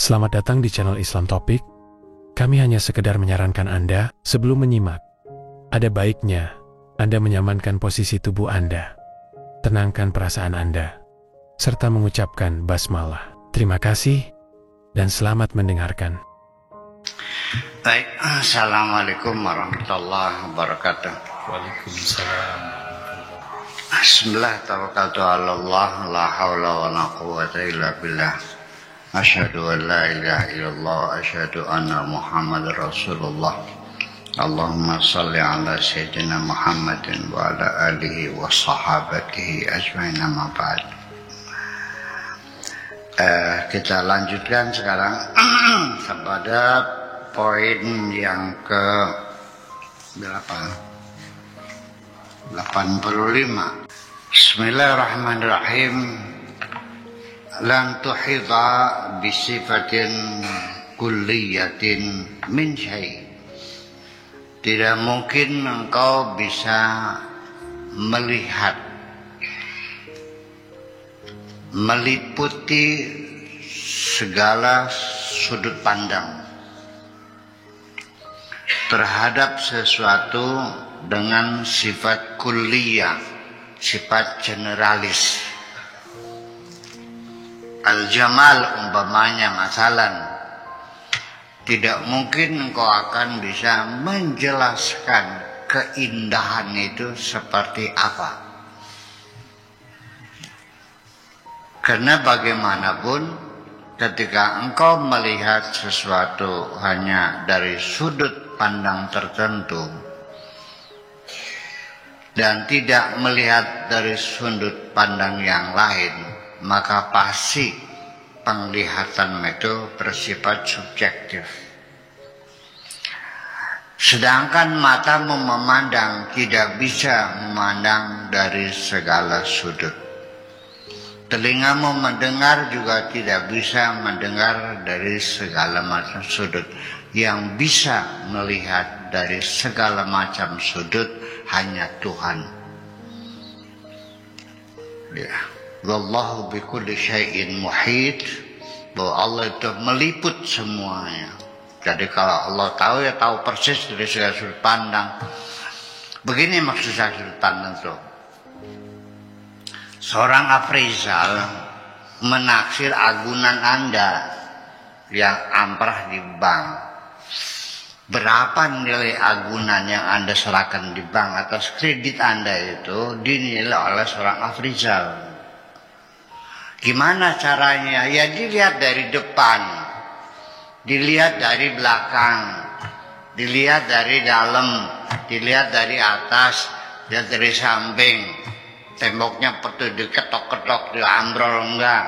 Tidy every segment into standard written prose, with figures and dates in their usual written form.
Selamat datang di channel Islam Topik. Kami hanya sekedar menyarankan Anda sebelum menyimak. Ada baiknya Anda menyamankan posisi tubuh Anda, tenangkan perasaan Anda, serta mengucapkan basmalah. Terima kasih dan selamat mendengarkan. Baik, Assalamualaikum warahmatullahi wabarakatuh. Waalaikumsalam. Bismillah, tawakkaltu ala Allah, la hawla wa la quwwata illa billah. Asyhadu an la ilaha illallah, asyhadu anna Muhammadar Rasulullah. Allahumma salli ala sayyidina Muhammadin wa ala alihi wa sahabatihi ajmain, amma ba'd. Kita lanjutkan sekarang kepada poin yang ke 85. Bismillahirrahmanirrahim. Lan tuhidha bisifatin kulliyatin min syai'. Tidak mungkin engkau bisa melihat, meliputi segala sudut pandang terhadap sesuatu dengan sifat kulliyah, sifat generalis. Al-jamal umpamanya masalan, tidak mungkin engkau akan bisa menjelaskan keindahan itu seperti apa. Karena bagaimanapun ketika engkau melihat sesuatu hanya dari sudut pandang tertentu dan tidak melihat dari sudut pandang yang lain, maka pasti penglihatan itu bersifat subjektif. Sedangkan matamu memandang tidak bisa memandang dari segala sudut. Telingamu mendengar juga tidak bisa mendengar dari segala macam sudut. Yang bisa melihat dari segala macam sudut hanya Tuhan. Ya. Wallahu bikulli syai'in muhit, bahwa Allah itu meliput semuanya. Jadi kalau Allah tahu, ya tahu persis dari segala sudut pandang. Begini maksud saya sudut pandang itu. Seorang Afrizal menaksir agunan Anda yang amprah di bank. Berapa nilai agunan yang Anda serahkan di bank atas kredit Anda itu dinilai oleh seorang Afrizal. Gimana caranya? Ya dilihat dari depan, dilihat dari belakang, dilihat dari dalam, dilihat dari atas, dilihat dari samping. Temboknya perlu diketok-ketok, diambrol enggak?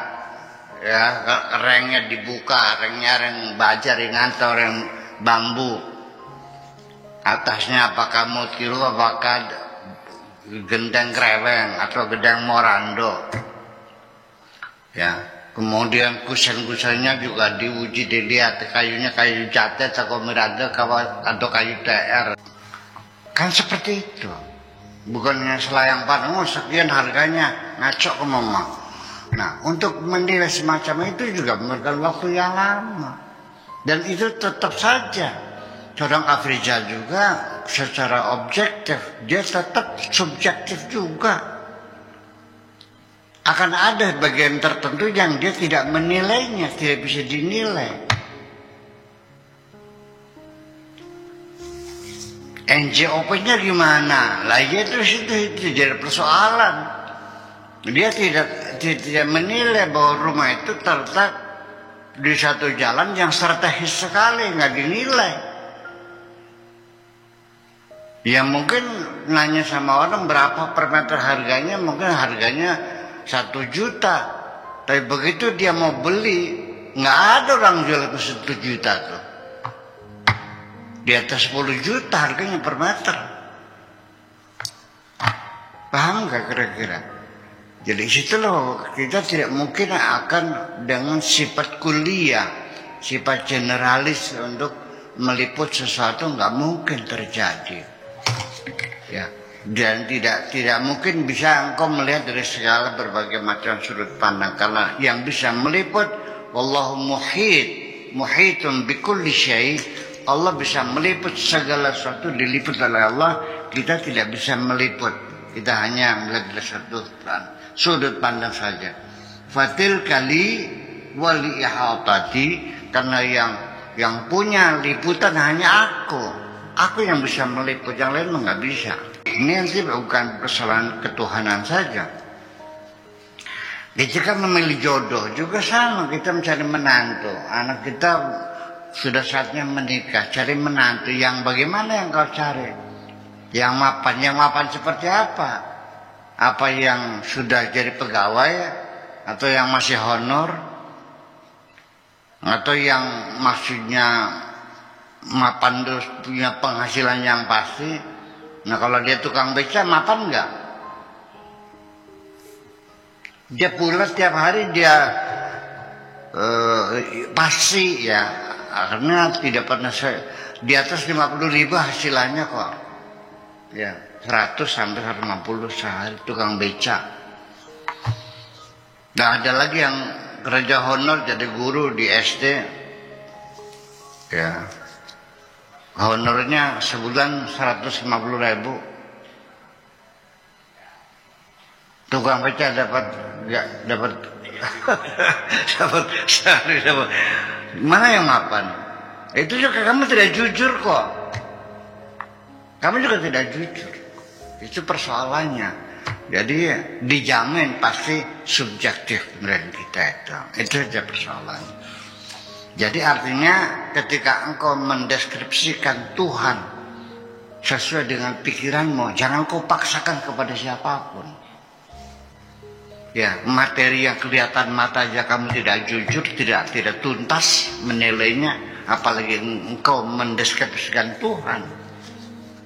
Ya, rengnya dibuka, rengnya reng baja, ring atau reng bambu. Atasnya apakah mutiru, apakah gendang kreweng atau gendang morando. Ya, kemudian kusen-kusennya juga diuji, dilihat kayunya kayu jati atau miranda atau kayu TR. Kan seperti itu. Bukannya selayang pan, sekian harganya, ngaco ke mama. Nah, untuk menilai semacam itu juga memerlukan waktu yang lama. Dan itu tetap saja seorang Afrizal juga secara objektif, dia tetap subjektif juga. Akan ada bagian tertentu yang dia tidak menilainya, tidak bisa dinilai. NJOP-nya gimana? Lah ya terus itu jadi persoalan. Dia tidak menilai bahwa rumah itu terletak di satu jalan yang strategis sekali, nggak dinilai. Ya mungkin nanya sama orang berapa per meter harganya, mungkin harganya 1 juta. Tapi begitu dia mau beli, nggak ada orang jual ke 1 juta tuh. Di atas 10 juta harganya per meter. Paham nggak kira-kira? Jadi situ loh, kita tidak mungkin akan dengan sifat kuliah, sifat generalis untuk meliput sesuatu, nggak mungkin terjadi. Ya. Dan tidak mungkin bisa engkau melihat dari segala berbagai macam sudut pandang, karena yang bisa meliput wallahu muhit, muhitun bikulli syai'. Allah bisa meliput segala sesuatu, diliput oleh Allah. Kita tidak bisa meliput. Kita hanya melihat dari sudut pandang saja. Fatil kali wali ihatati, karena yang punya liputan hanya aku. Aku yang bisa meliput, yang lain nggak bisa. Ini nanti bukan persoalan ketuhanan saja. Kita kan memilih jodoh juga sama. Kita mencari menantu. Anak kita sudah saatnya menikah, cari menantu yang bagaimana yang kau cari? Yang mapan seperti apa? Apa yang sudah jadi pegawai atau yang masih honor? Atau yang maksudnya mapan terus punya penghasilan yang pasti? Nah, kalau dia tukang beca mapan enggak? Dia pulang tiap hari dia pasti ya. Karena tidak pernah di atas 50.000 hasilannya kok. Ya, 100 sampai 150 sehari tukang beca. Nah, ada lagi yang kerja honor jadi guru di SD. Ya. Honornya sebulan 150.000. Tukang beca dapat sehari dapat. Mana yang mapan? Itu juga kamu tidak jujur kok. Kamu juga tidak jujur. Itu persoalannya. Jadi dijamin pasti subjektif penilaian kita itu. Itu saja persoalannya. Jadi artinya ketika engkau mendeskripsikan Tuhan sesuai dengan pikiranmu, jangan kau paksakan kepada siapapun. Ya, materi yang kelihatan mata aja kamu tidak jujur, tidak tuntas menilainya, apalagi engkau mendeskripsikan Tuhan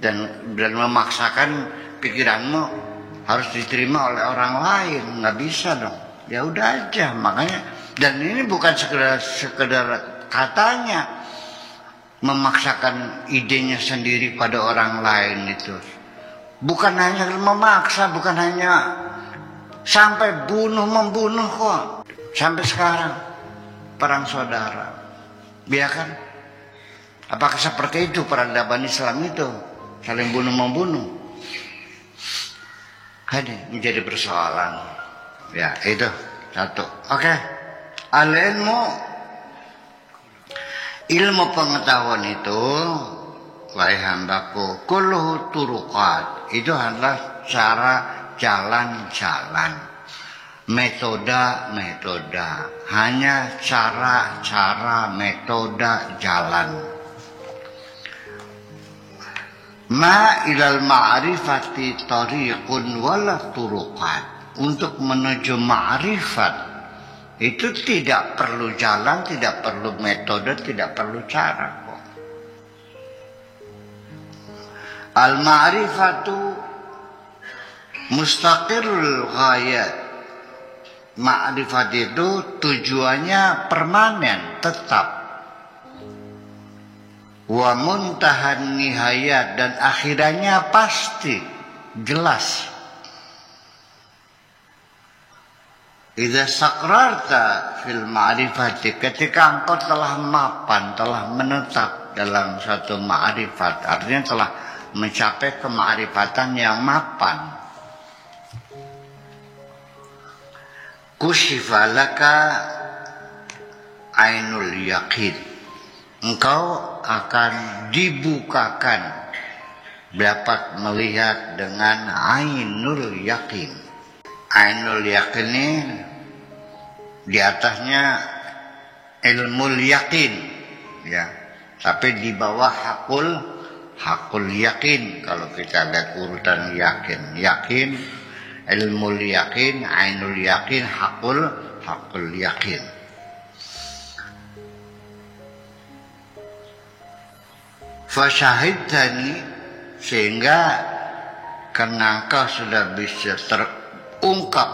dan memaksakan pikiranmu harus diterima oleh orang lain, nggak bisa dong. Ya udah aja, makanya. Dan ini bukan sekedar katanya, memaksakan idenya sendiri pada orang lain itu. Bukan hanya memaksa, bukan hanya sampai membunuh kok. Sampai sekarang perang saudara. Ya kan? Apakah seperti itu peradaban Islam itu? Saling bunuh-membunuh. Ini menjadi persoalan. Ya, itu satu. Oke. Ilmu pengetahuan itu, wahai hambaku, kulluhu turuqat. Itu adalah cara jalan-jalan, metode, hanya cara metode jalan. Ma ilal ma'rifati tariqun wala turuqat. Untuk menuju ma'rifat itu tidak perlu jalan, tidak perlu metode, tidak perlu cara kok. Al ma'rifatu mustaqirul ghayat. Ma'rifat itu tujuannya permanen, tetap. Wa muntahan nihayat, dan akhirannya pasti, jelas. Idza sakrarta fil ma'rifati, ketika engkau telah mapan, telah menetap dalam satu ma'rifat, artinya telah mencapai kema'rifatan yang mapan. Kushifa laka ainul yaqin, engkau akan dibukakan, dapat melihat dengan ainul yaqin. Ainul yaqin ini di atasnya ilmul yaqin, ya, tapi di bawah hakul yaqin. Kalau kita lihat urutan yakin, ilmul yaqin, ainul yaqin, hakul yaqin. Fasyahidtani, sehingga karena engkau sudah bisa terungkap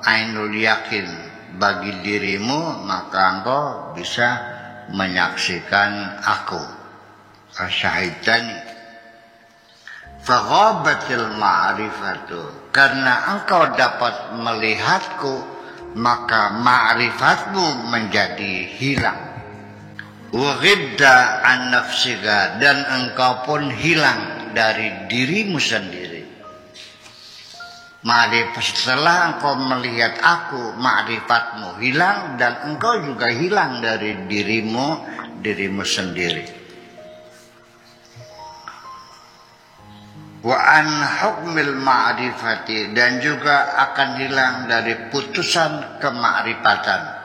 ainul yakin bagi dirimu, maka engkau bisa menyaksikan aku. Fasyahidtani faghabatil ma'rifatu, karena engkau dapat melihatku, maka ma'rifatmu menjadi hilang. wa ghibta an nafsika, dan engkau pun hilang dari dirimu sendiri. Ma'rifat, setelah engkau melihat aku, ma'rifatmu hilang dan engkau juga hilang dari dirimu sendiri. Wa an hukmil ma'rifati, dan juga akan hilang dari putusan kemakrifatan.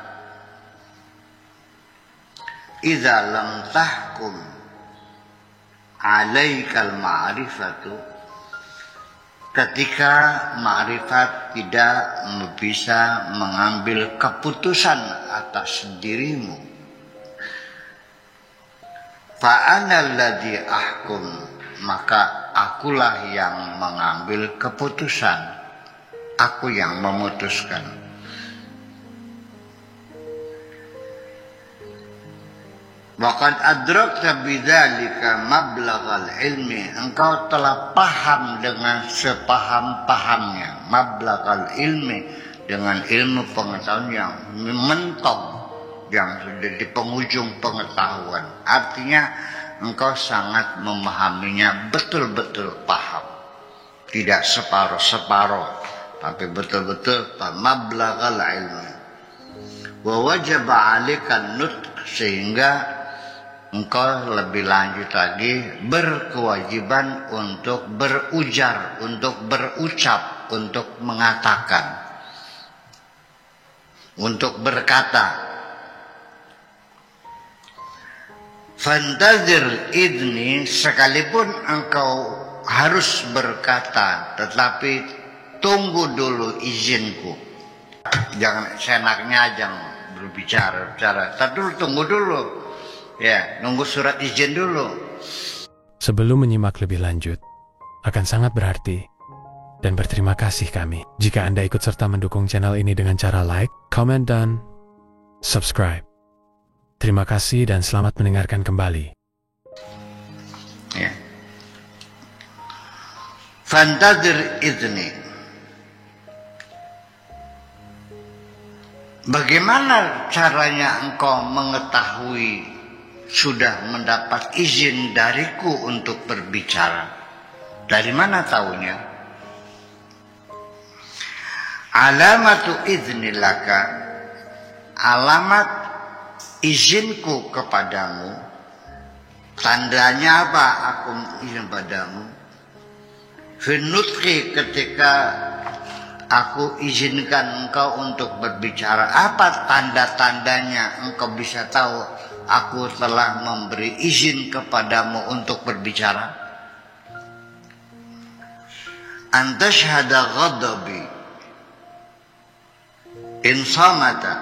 Idza lam tahkum alaikal ma'rifatu, ketika ma'rifat tidak bisa mengambil keputusan atas dirimu. Fa'ana alladhi ahkum, maka akulah yang mengambil keputusan, aku yang memutuskan. Waqad adrakta bidzalika mablaghal ilmi, engkau telah paham dengan sepaham-pahamnya, mablaghal ilmi, dengan ilmu pengetahuan yang mentok, yang sudah di penghujung pengetahuan. Artinya engkau sangat memahaminya, betul-betul paham, tidak separuh-separuh, tapi betul-betul mablaghal ilmi. Wa wajaba 'alaika nutq, sehingga engkau lebih lanjut lagi berkewajiban untuk berujar, untuk berucap, untuk mengatakan, untuk berkata. Fantazir idni, sekalipun engkau harus berkata, tetapi tunggu dulu izinku. Jangan senaknya aja berbicara, tunggu dulu. Ya, nunggu surat izin dulu. Sebelum menyimak lebih lanjut, akan sangat berarti dan berterima kasih kami jika Anda ikut serta mendukung channel ini dengan cara like, comment, dan subscribe. Terima kasih dan selamat mendengarkan kembali. Ya. Fantazir idni. Bagaimana caranya engkau mengetahui sudah mendapat izin dariku untuk berbicara? Dari mana tahunya? Alamatu idznilaka, alamat izinku kepadamu. Tandanya apa aku izin padamu? Finutki, ketika aku izinkan engkau untuk berbicara. Apa tanda-tandanya engkau bisa tahu aku telah memberi izin kepadamu untuk berbicara? Antashhada ghadabi insamata,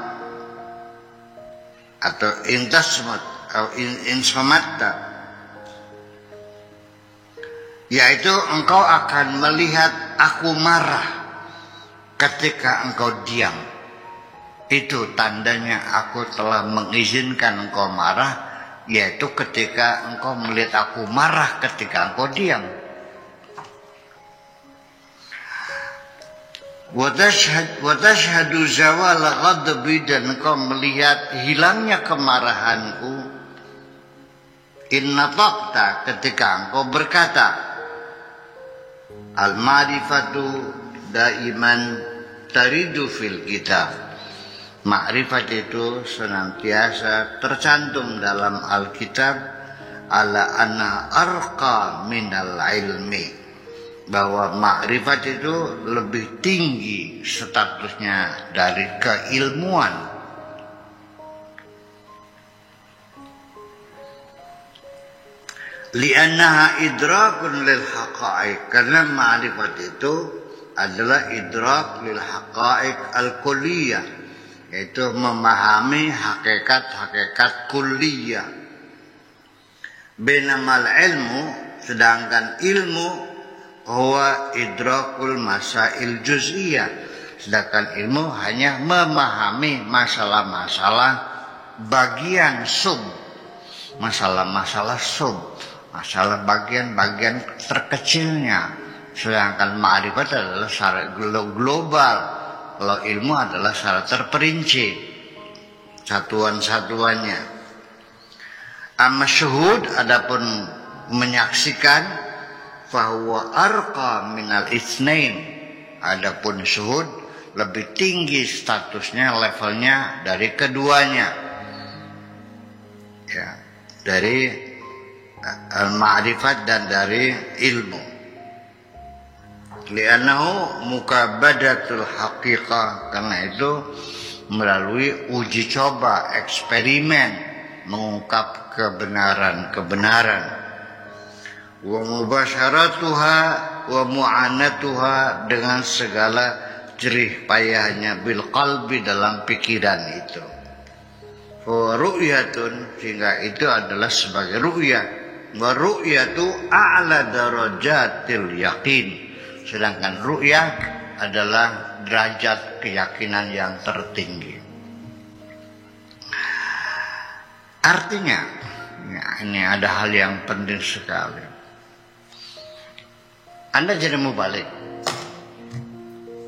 atau intasmat atau insamatta, yaitu engkau akan melihat aku marah ketika engkau diam. Itu tandanya aku telah mengizinkan engkau marah, yaitu ketika engkau melihat aku marah ketika engkau diam. Wa tashhadu zawala ghadabi, dan engkau melihat hilangnya kemarahanku. In nataqta, ketika engkau berkata. Al-ma'rifatu daiman taridu fil kitab. Ma'rifat itu senantiasa tercantum dalam Alkitab, ala anna arqa minal ilmi, bahwa ma'rifat itu lebih tinggi statusnya dari keilmuan. Li'annaha idrakun lil haqa'iq, karena ma'rifat itu adalah idrak lil haqa'iq al-kulliyah, yaitu memahami hakikat-hakikat kulliyah. Benamal ilmu, sedangkan ilmu huwa idrakul masail juz'iyah, sedangkan ilmu hanya memahami masalah-masalah bagian sub, masalah-masalah sub, masalah bagian-bagian terkecilnya. Sedangkan ma'rifat adalah secara global, kalau ilmu adalah secara terperinci, satuan-satuannya. Amma syuhud, adapun menyaksikan, fahuwa arqa minal itsnain, adapun syuhud lebih tinggi statusnya, levelnya dari keduanya, ya, dari al-ma'rifat dan dari ilmu. Li'annahu mukabadatul haqiqah, karena itu melalui uji coba, eksperimen, mengungkap kebenaran-kebenaran. Wa mubasyaratuha wa mu'anatuha, dengan segala jerih payahnya, bil qalbi, dalam pikiran itu. Wa ru'yatun, sehingga itu adalah sebagai ru'yah. Wa ru'yatu a'la darajatil yakin, sedangkan ru'yah adalah derajat keyakinan yang tertinggi. Artinya, ya, ini ada hal yang penting sekali. Anda jadi mubalik,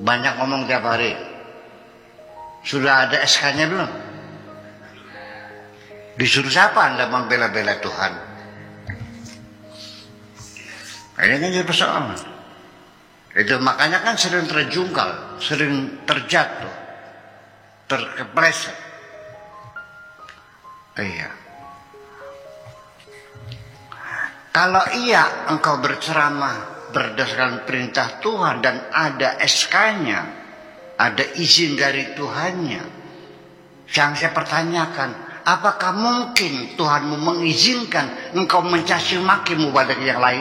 banyak ngomong tiap hari. Sudah ada SK-nya belum? Disuruh siapa Anda membela-bela Tuhan? Ini kan jadi persoalan. Itu makanya kan sering terjungkal, sering terjatuh, terkepleset. Iya. Kalau iya engkau berceramah berdasarkan perintah Tuhan dan ada SK-nya, ada izin dari Tuhannya, yang saya pertanyakan, apakah mungkin Tuhanmu mengizinkan engkau mencaci maki mubalik yang lain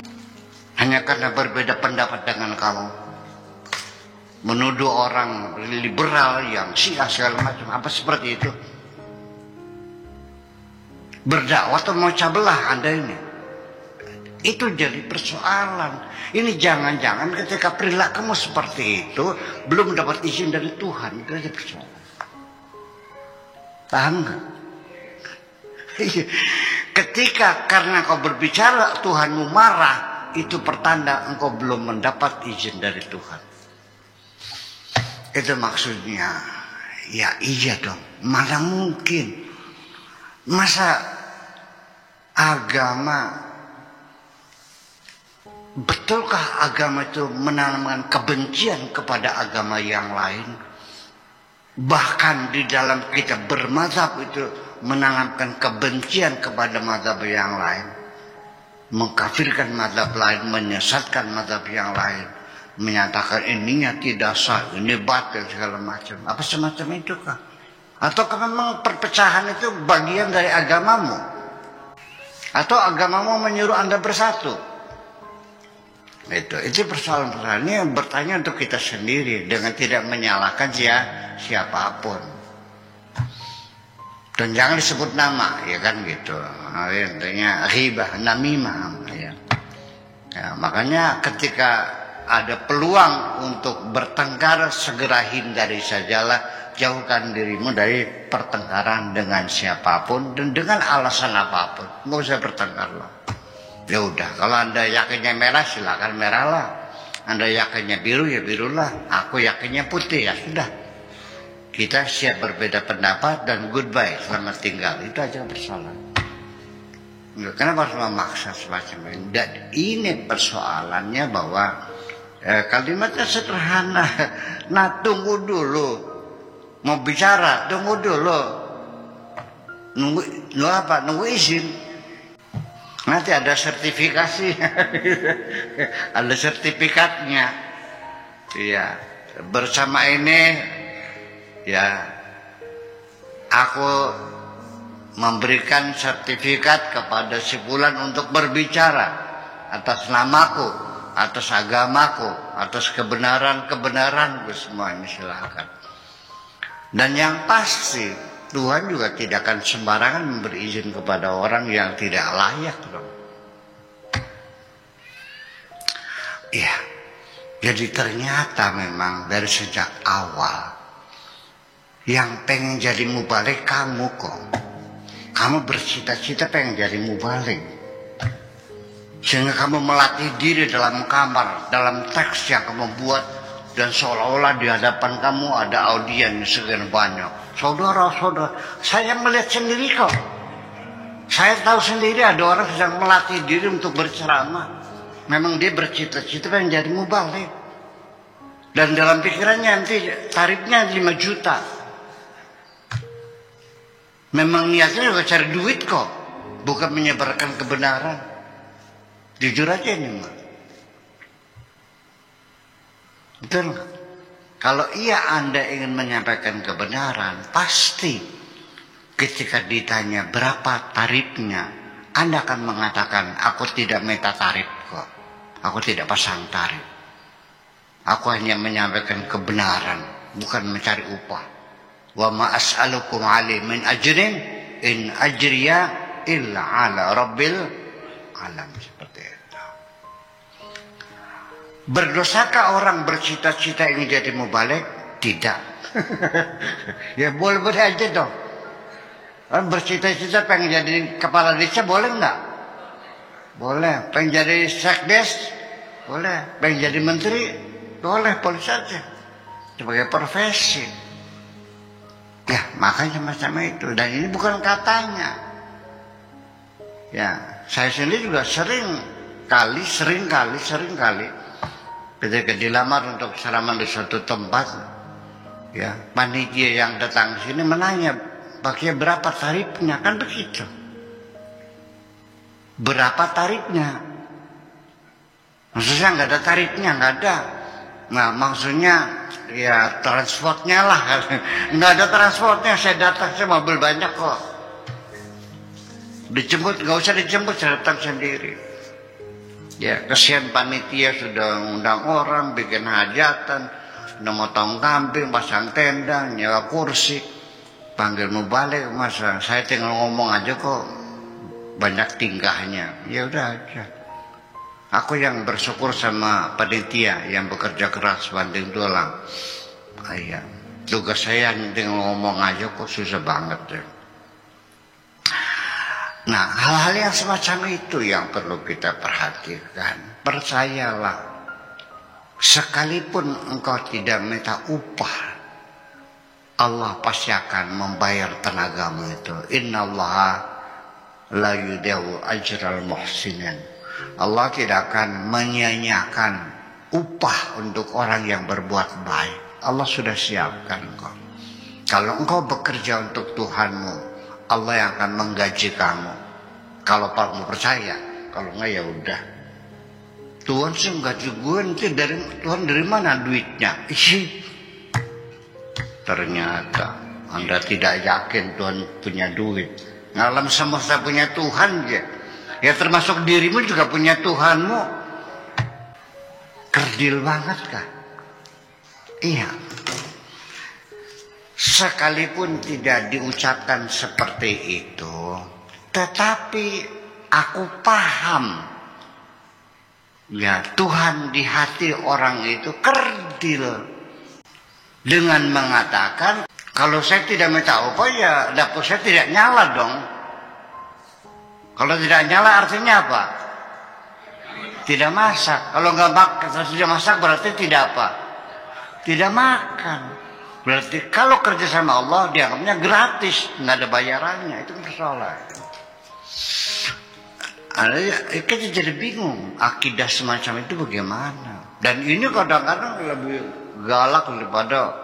hanya karena berbeda pendapat dengan kamu? Menuduh orang liberal yang Syiah segala macam, apa seperti itu? Berdakwah atau memecah belah Anda ini? Itu jadi persoalan. Ini jangan-jangan ketika perilakumu seperti itu belum dapat izin dari Tuhan. Itu aja persoalan. Paham nggak? Ketika karena kau berbicara Tuhanmu marah, itu pertanda engkau belum mendapat izin dari Tuhan. Itu maksudnya. Ya iya dong. Mana mungkin? Masa agama, betulkah agama itu menanamkan kebencian kepada agama yang lain? Bahkan di dalam kita bermazhab itu menanamkan kebencian kepada mazhab yang lain, mengkafirkan mazhab lain, menyesatkan mazhab yang lain, menyatakan ininya tidak sah, ini batil segala macam. Apa semacam itu kah? Atau memang perpecahan itu bagian dari agamamu? Atau agamamu menyuruh Anda bersatu? Itu persoalan-persoalan ini bertanya untuk kita sendiri dengan tidak menyalahkan siapapun. Dan jangan disebut nama, ya kan gitu. Intinya ghibah, namimah, ya. Ya, makanya ketika ada peluang untuk bertengkar, segera hindari sajalah. Jauhkan dirimu dari pertengkaran dengan siapapun dan dengan alasan apapun. Nggak usah bertengkar lah. Ya udah, kalau Anda yakinnya merah silakan merah lah. Anda yakinnya biru ya birulah. Aku yakinnya putih, ya sudah. Kita siap berbeda pendapat dan goodbye, selamat tinggal. Itu aja persoalan. Kenapa harus memaksa semacam ini? Dan ini persoalannya bahwa kalimatnya sederhana. Nah, tunggu dulu. Mau bicara, tunggu dulu. Nunggu apa? Nunggu izin. Nanti ada sertifikasi. Ada sertifikatnya. Iya. Bersama ini, ya, aku memberikan sertifikat kepada si fulan untuk berbicara atas namaku, atas agamaku, atas kebenaran-kebenaranku, semua ini silakan. Dan yang pasti Tuhan juga tidak akan sembarangan memberi izin kepada orang yang tidak layak dong. Iya. Jadi ternyata memang dari sejak awal yang pengen jadi mubalik kamu kok. Kamu bercita-cita pengen jadi mubalik. Sehingga kamu melatih diri dalam kamar, dalam teks yang kamu buat. Dan seolah-olah di hadapan kamu ada audien sekian banyak. Saudara-saudara, saya melihat sendiri kok. Saya tahu sendiri ada orang sedang melatih diri untuk berceramah. Memang dia bercita-cita pengen jadi mubalik. Dan dalam pikirannya nanti tarifnya 5 juta. Memang niatnya juga cari duit kok. Bukan menyebarkan kebenaran. Jujur aja ini mah. Betul. Kalau Anda ingin menyampaikan kebenaran, pasti ketika ditanya berapa tarifnya, Anda akan mengatakan, aku tidak minta tarif kok. Aku tidak pasang tarif. Aku hanya menyampaikan kebenaran, bukan mencari upah. Wa ma as'alukum alaihi min ajrin in ajriya illa ala rabbil alam. Seperti itu. Berdosakah orang bercita-cita ingin jadi mubalik? Tidak. Ya boleh-boleh aja dong. Orang bercita-cita pengen jadi kepala desa boleh nggak? Boleh. Pengen jadi sekdes? Boleh. Pengen jadi menteri? Boleh, boleh saja. Sebagai profesi. Ya, makanya macam itu. Dan ini bukan katanya. Ya, saya sendiri juga sering kali ketika dilamar untuk ceramah di suatu tempat, ya, panitia yang datang sini menanya, pakai berapa tarifnya, kan begitu. Berapa tarifnya? Maksudnya nggak ada tarifnya, nggak ada. Nah, maksudnya ya transportnya lah. Nggak ada transportnya, saya datang, saya mobil banyak kok. Dijemput, nggak usah dijemput, saya datang sendiri. Ya, kesian panitia sudah undang orang, bikin hajatan, sudah motong kambing, pasang tenda, nyewa kursi, panggil mubalik, masa saya tinggal ngomong aja kok banyak tingkahnya. Ya udah aja. Aku yang bersyukur sama panitia yang bekerja keras banding tulang. Iya, tugas saya tinggal ngomong aja kok susah banget ya. Nah, hal-hal yang semacam itu yang perlu kita perhatikan. Percayalah, sekalipun engkau tidak minta upah, Allah pasti akan membayar tenagamu itu. Innallaha la yudhi'u ajral muhsinin. Allah tidak akan menyia-nyiakan upah untuk orang yang berbuat baik. Allah sudah siapkan kok. Kalau engkau bekerja untuk Tuhanmu, Allah yang akan menggaji kamu. Kalau kamu percaya, kalau enggak ya udah. Tuhan sih menggaji gue, nanti Tuhan dari mana duitnya? Ternyata Anda tidak yakin Tuhan punya duit. Alam semesta punya Tuhan ya. Ya termasuk dirimu juga punya Tuhanmu. Kerdil banget kan? Iya. Sekalipun tidak diucapkan seperti itu, tetapi aku paham, ya Tuhan di hati orang itu kerdil dengan mengatakan, kalau saya tidak minta apa ya dapur saya tidak nyala dong. Kalau tidak nyala artinya apa? Tidak masak. Kalau nggak makan, tidak masak berarti tidak apa? Tidak makan. Berarti kalau kerja sama Allah dianggapnya gratis, nggak ada bayarannya. Itu persoalan. Kita jadi bingung akidah semacam itu bagaimana. Dan ini kadang-kadang lebih galak daripada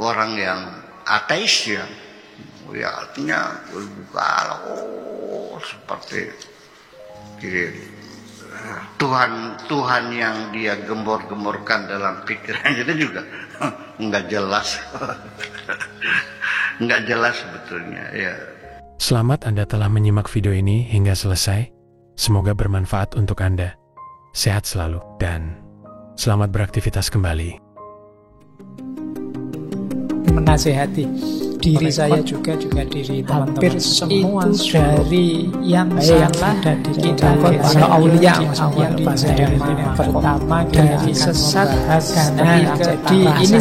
orang yang ateis ya. Ya artinya lebih galak. Seperti Tuhan yang dia gembor-gemborkan dalam pikiran itu juga nggak jelas. Nggak jelas sebetulnya ya. Selamat Anda telah menyimak video ini hingga selesai. Semoga bermanfaat untuk Anda. Sehat selalu dan selamat beraktivitas kembali. Menasehati diri saya juga diri teman-teman. Hampir semua itu dari yang ada di kita para aulia yang pertama dari sesat. Jadi ini